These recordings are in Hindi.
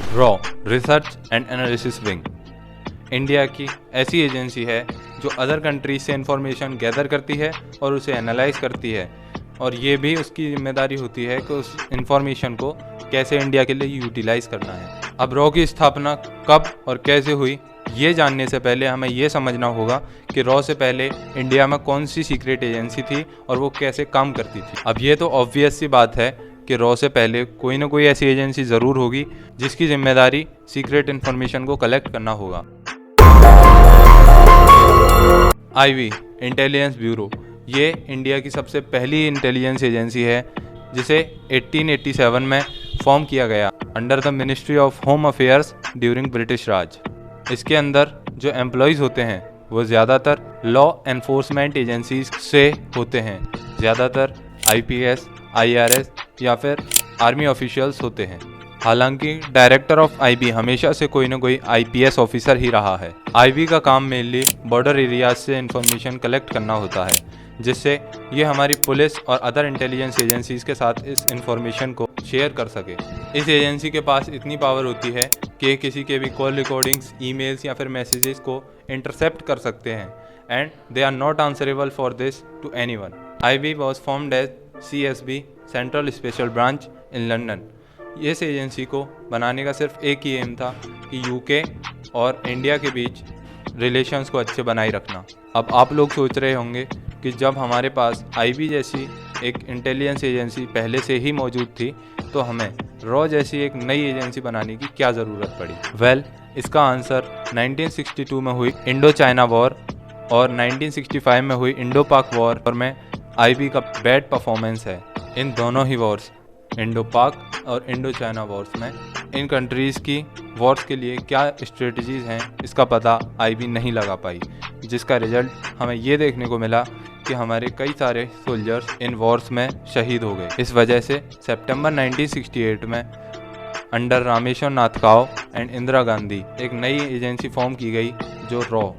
Raw research and analysis wing India की ऐसी एजेंसी है जो अदर कंट्रीज से इंफॉर्मेशन गैदर करती है और उसे एनालाइज करती है, और ये भी उसकी जिम्मेदारी होती है कि उस इंफॉर्मेशन को कैसे इंडिया के लिए यूटिलाइज करना है। अब रॉ की स्थापना कब और कैसे हुई, ये जानने से पहले हमें ये समझना होगा कि रॉ से पहले इंडिया में कौन सी सीक्रेट एजेंसी थी और वो कैसे काम करती थी। अब ये तो ऑब्वियस सी बात है कि रॉ से पहले कोई ना कोई ऐसी एजेंसी ज़रूर होगी जिसकी जिम्मेदारी सीक्रेट इन्फॉर्मेशन को कलेक्ट करना होगा। आईबी इंटेलिजेंस ब्यूरो ये इंडिया की सबसे पहली इंटेलिजेंस एजेंसी है जिसे 1887 में फॉर्म किया गया under the ministry of home affairs during British Raj. इसके अंदर जो एम्प्लॉयज़ होते हैं वो ज़्यादातर लॉ एनफोर्समेंट एजेंसीज से होते हैं, ज़्यादातर आईपीएस, आईआरएस या फिर आर्मी ऑफिशियल्स होते हैं। हालांकि डायरेक्टर ऑफ आईबी हमेशा से कोई ना कोई आईपीएस ऑफिसर ही रहा है। आईबी का काम मेनली बॉर्डर एरियाज से इंफॉर्मेशन कलेक्ट करना होता है, जिससे ये हमारी पुलिस और अदर इंटेलिजेंस एजेंसीज के साथ इस इंफॉर्मेशन को शेयर कर सके। इस एजेंसी के पास इतनी पावर होती है कि किसी के भी कॉल रिकॉर्डिंग्स, ईमेल्स या फिर मैसेजेस को इंटरसेप्ट कर सकते हैं, and they are not answerable for this to anyone. IB was formed as CSB central special branch in London. इस एजेंसी को बनाने का सिर्फ एक ही एम था कि यूके और इंडिया के बीच रिलेशंस को अच्छे बनाए रखना। अब आप लोग सोच रहे होंगे कि जब हमारे पास आईबी जैसी एक इंटेलिजेंस एजेंसी पहले से ही मौजूद थी तो हमें रॉ जैसी एक नई एजेंसी बनाने की क्या ज़रूरत पड़ी। इसका आंसर 1962 में हुई इंडो चाइना वॉर और 1965 में हुई इंडो पाक वॉर में आईबी का बैड परफॉर्मेंस है। इन दोनों ही वॉर्स, इंडो पाक और इंडो चाइना वॉर्स में, इन कंट्रीज़ की वॉर्स के लिए क्या स्ट्रेटजीज़ हैं इसका पता आईबी नहीं लगा पाई, जिसका रिजल्ट हमें ये देखने को मिला कि हमारे कई सारे सोल्जर्स इन वॉर्स में शहीद हो गए। इस वजह से सितंबर 1968 में अंडर रामेश्वर नाथ काव एंड इंदिरा गांधी एक नई एजेंसी फॉर्म की गई जो raw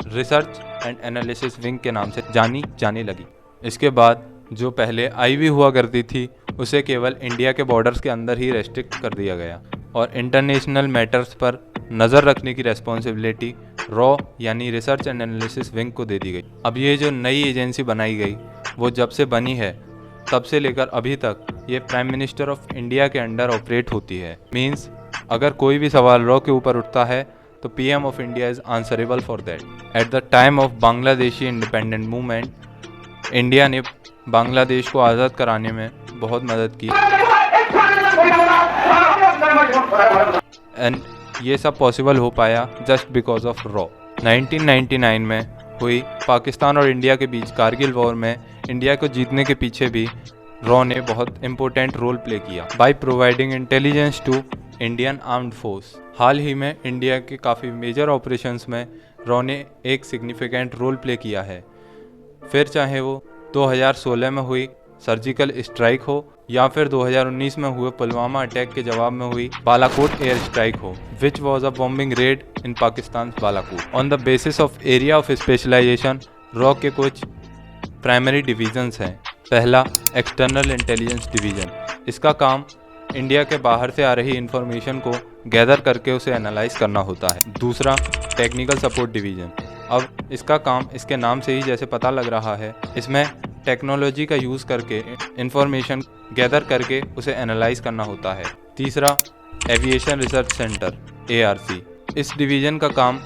research and analysis wing के नाम से जानी जाने लगी। इसके बाद जो पहले आईबी हुआ करती थी उसे केवल इंडिया के बॉर्डर्स के अंदर ही रेस्ट्रिक्ट कर दिया गया और इंटरनेशनल मैटर्स पर नज़र रखने की रेस्पॉन्सिबिलिटी रॉ यानी रिसर्च एंड एनालिसिस विंग को दे दी गई। अब ये जो नई एजेंसी बनाई गई वो जब से बनी है तब से लेकर अभी तक ये प्राइम मिनिस्टर ऑफ इंडिया के अंडर ऑपरेट होती है। मींस अगर कोई भी सवाल रॉ के ऊपर उठता है तो PM of India is answerable for that. At the time of Bangladeshi independent movement India ने बांग्लादेश को आज़ाद कराने में बहुत मदद की, एंड ये सब पॉसिबल हो पाया जस्ट बिकॉज ऑफ रॉ। 1999 में हुई पाकिस्तान और इंडिया के बीच कारगिल वॉर में इंडिया को जीतने के पीछे भी रॉ ने बहुत इंपॉर्टेंट रोल प्ले किया by providing intelligence to Indian armed force. हाल ही में इंडिया के काफ़ी मेजर ऑपरेशंस में रॉ ने एक सिग्निफिकेंट रोल प्ले किया है, फिर चाहे वो 2016 में हुई सर्जिकल स्ट्राइक हो या फिर 2019 में हुए पुलवामा अटैक के जवाब में हुई बालाकोट एयर स्ट्राइक हो, which was a bombing raid in Pakistan Balakot. On the basis of area of specialisation रॉ के कुछ प्राइमरी डिवीजन्स हैं। पहला, एक्सटर्नल इंटेलिजेंस डिवीज़न। इसका काम इंडिया के बाहर से आ रही इंफॉर्मेशन को गैदर करके उसे एनालाइज करना होता है। दूसरा, टेक्निकल सपोर्ट डिवीज़न। अब इसका काम इसके नाम से ही जैसे पता लग रहा है, इसमें टेक्नोलॉजी का यूज़ करके इंफॉर्मेशन गैदर करके उसे एनालाइज करना होता है। तीसरा, एविएशन रिसर्च सेंटर ARC। इस डिवीज़न का काम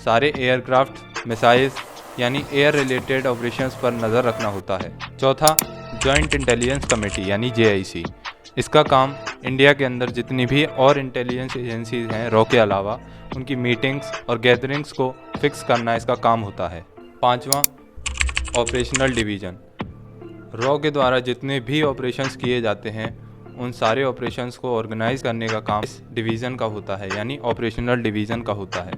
सारे एयरक्राफ्ट, मिसाइल्स यानी एयर रिलेटेड ऑपरेशंस पर नज़र रखना होता है। चौथा, जॉइंट इंटेलिजेंस कमेटी यानी JIC। इसका काम इंडिया के अंदर जितनी भी और इंटेलिजेंस एजेंसीज हैं रॉ के अलावा, उनकी मीटिंग्स और गैदरिंग्स को फिक्स करना इसका काम होता है। पांचवा, ऑपरेशनल डिवीज़न। रॉ के द्वारा जितने भी ऑपरेशंस किए जाते हैं उन सारे ऑपरेशंस को ऑर्गेनाइज करने का काम इस डिवीज़न का होता है, यानी ऑपरेशनल डिवीज़न का होता है।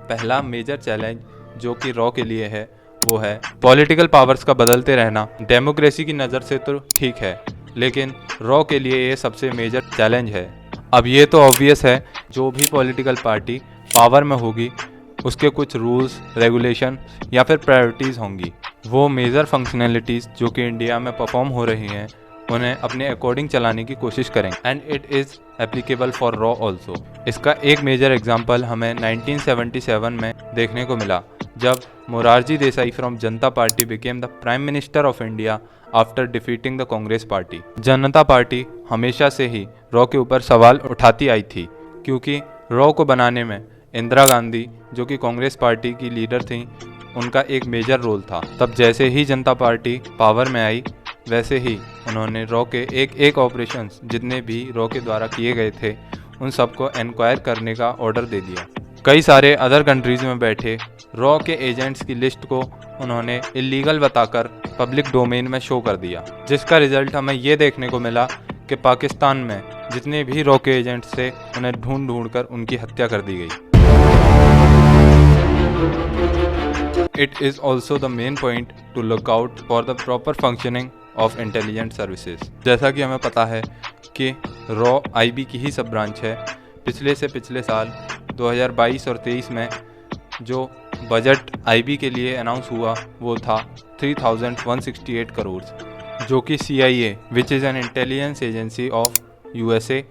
पहला मेजर चैलेंज जो कि रॉ के लिए है वो है पॉलिटिकल पावर्स का बदलते रहना। डेमोक्रेसी की नज़र से तो ठीक है, लेकिन रॉ के लिए ये सबसे मेजर चैलेंज है। अब ये तो ऑब्वियस है, जो भी पॉलिटिकल पार्टी पावर में होगी उसके कुछ रूल्स, रेगुलेशन या फिर प्रायोरिटीज़ होंगी। वो मेजर फंक्शनैलिटीज़ जो कि इंडिया में परफॉर्म हो रही हैं उन्हें अपने अकॉर्डिंग चलाने की कोशिश करेंगे and it is applicable for raw also. इसका एक मेजर एग्जांपल हमें 1977 में देखने को मिला जब Morarji Desai from Janata party became the prime minister of India after defeating the Congress party. Janata party हमेशा से ही रॉ के ऊपर सवाल उठाती आई थी क्योंकि रॉ को बनाने में इंदिरा गांधी जो कि कांग्रेस पार्टी की लीडर थी उनका एक मेजर रोल था। तब जैसे ही जनता पार्टी पावर में आई वैसे ही उन्होंने रॉ के एक ऑपरेशंस जितने भी रॉ के द्वारा किए गए थे उन सबको इंक्वायर करने का ऑर्डर दे दिया। कई सारे अदर कंट्रीज़ में बैठे रॉ के एजेंट्स की लिस्ट को उन्होंने इलीगल बताकर पब्लिक डोमेन में शो कर दिया, जिसका रिजल्ट हमें ये देखने को मिला कि पाकिस्तान में जितने भी रॉ के एजेंट्स थे उन्हें ढूंढ कर उनकी हत्या कर दी गई। It is also the main point to look out for the proper functioning of intelligence services। जैसा कि हमें पता है कि रॉ आईबी की ही सब ब्रांच है। पिछले साल 2022 और 23 में जो बजट आईबी के लिए अनाउंस हुआ वो था 3168 करोड़, जो कि CIA which is an intelligence agency of USA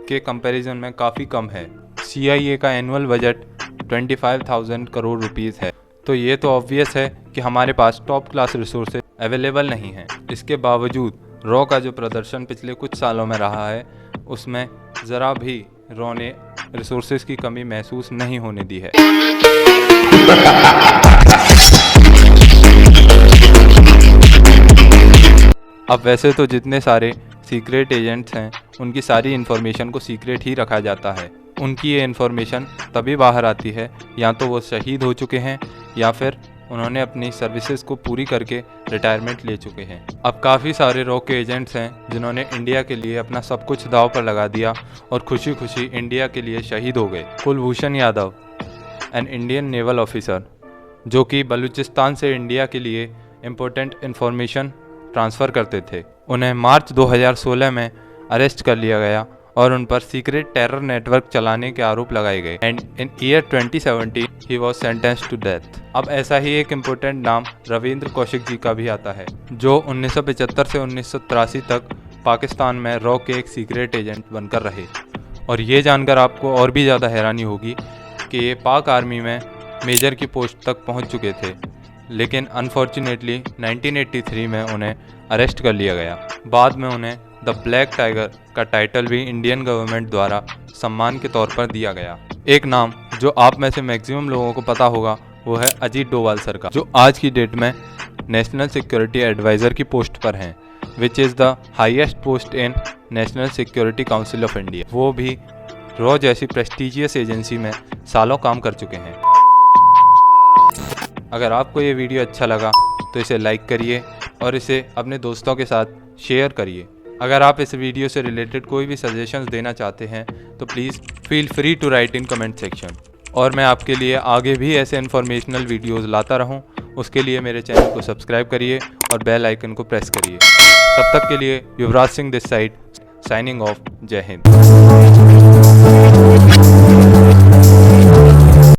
के कंपैरिजन में काफ़ी कम है। CIA का एनुअल बजट 25,000 करोड़ रुपीज़ है। तो ये तो ऑब्वियस है कि हमारे पास टॉप क्लास रिसोर्सेज अवेलेबल नहीं हैं। इसके बावजूद रॉ का जो प्रदर्शन पिछले कुछ सालों में रहा है उसमें ज़रा भी रॉ ने रिसोर्सेज की कमी महसूस नहीं होने दी है। अब वैसे तो जितने सारे सीक्रेट एजेंट्स हैं उनकी सारी इन्फॉर्मेशन को सीक्रेट ही रखा जाता है। उनकी ये इन्फॉर्मेशन तभी बाहर आती है या तो वो शहीद हो चुके हैं या फिर उन्होंने अपनी सर्विसेज को पूरी करके रिटायरमेंट ले चुके हैं। अब काफ़ी सारे रॉ के एजेंट्स हैं जिन्होंने इंडिया के लिए अपना सब कुछ दांव पर लगा दिया और खुशी खुशी इंडिया के लिए शहीद हो गए। Kulbhushan Yadav, an Indian naval officer जो कि बलूचिस्तान से इंडिया के लिए इम्पोर्टेंट इन्फॉर्मेशन ट्रांसफ़र करते थे, उन्हें मार्च 2016 में अरेस्ट कर लिया गया और उन पर सीक्रेट टेरर नेटवर्क चलाने के आरोप लगाए गए and in year 2017 he was sentenced to death. अब ऐसा ही एक इम्पोर्टेंट नाम रविंद्र कौशिक जी का भी आता है जो 1975 से 1983 तक पाकिस्तान में रॉ के एक सीक्रेट एजेंट बनकर रहे। और ये जानकर आपको और भी ज़्यादा हैरानी होगी कि ये पाक आर्मी में मेजर की पोस्ट तक पहुंच चुके थे, लेकिन अनफॉर्चुनेटली 1983 में उन्हें अरेस्ट कर लिया गया। बाद में उन्हें द ब्लैक टाइगर का टाइटल भी इंडियन गवर्नमेंट द्वारा सम्मान के तौर पर दिया गया। एक नाम जो आप में से मैक्सिमम लोगों को पता होगा वो है अजीत डोभाल सर का, जो आज की डेट में नेशनल सिक्योरिटी एडवाइज़र की पोस्ट पर हैं, which is the highest post in national security council of India. वो भी रॉ जैसी प्रेस्टीजियस एजेंसी में सालों काम कर चुके हैं। अगर आपको ये वीडियो अच्छा लगा तो इसे लाइक करिए और इसे अपने दोस्तों के साथ शेयर करिए। अगर आप इस वीडियो से रिलेटेड कोई भी सजेशंस देना चाहते हैं तो please feel free to write in comment section, और मैं आपके लिए आगे भी ऐसे इन्फॉर्मेशनल वीडियोस लाता रहूं। उसके लिए मेरे चैनल को सब्सक्राइब करिए और बेल आइकन को प्रेस करिए। तब तक के लिए Yuvraj Singh this side signing off. जय हिंद।